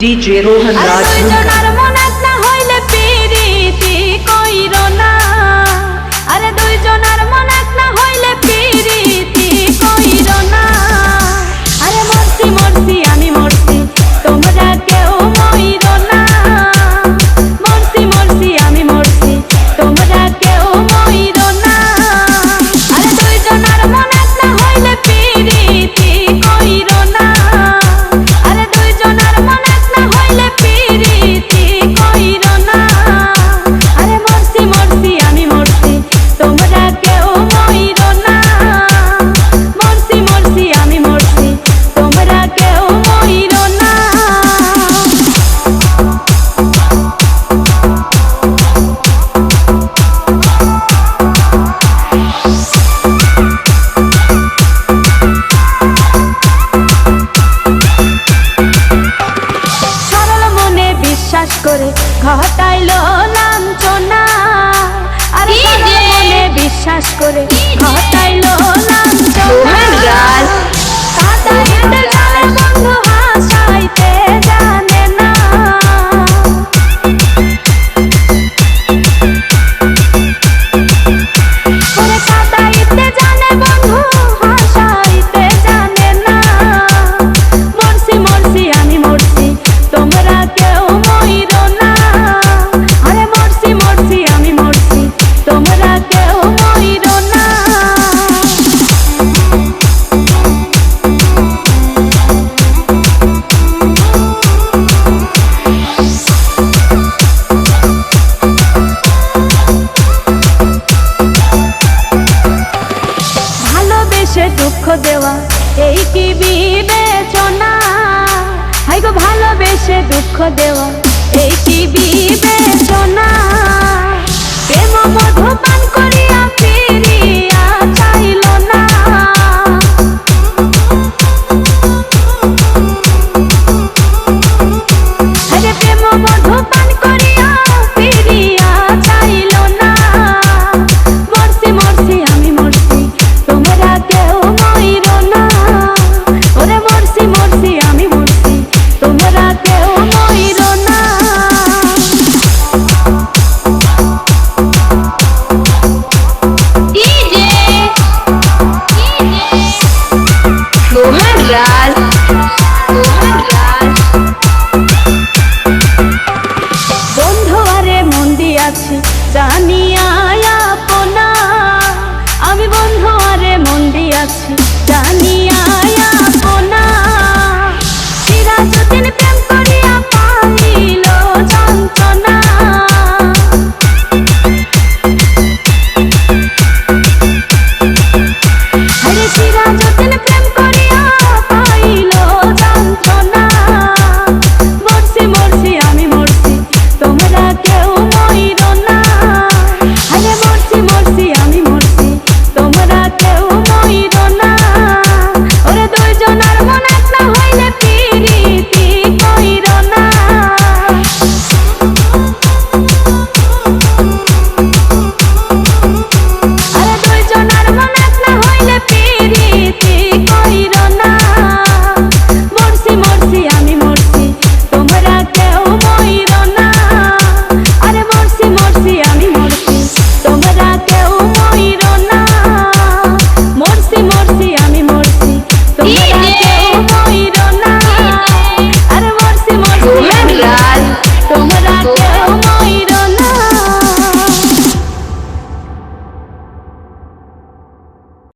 DJ Rohan Raj করে ঘটাইলো লাঞ্ছনা আরে মনে বিশ্বাস করে ঘটাইলো লাঞ্ছনা কাদাইতে জানে বন্ধু হাসাইতে জানে না ওরে কাদাইতে জানে বন্ধু হাসাইতে জানে না মরছি মরছি আমি মরছি তোমরা কেউ মইরো না আরে মরছি মরছি আমি মরছি তোমরা কেউ মইরো না ভালোবেসে দুঃখ দেওয়া এই কি বিবেচনা হাই গো ভালোবেসে দুঃখ দেওয়া এই কি বিবেচনা প্রেম মধু পান করিয়া ফিরিয়া চাইল না আরে প্রেম মধু পান করিয়া ফিরিয়া চাইল না মরছি মরছি আমি মরছি তোমরা কেউ মইরো না ওরে মরছি মরছি আমি মরছি তোমরা কেউ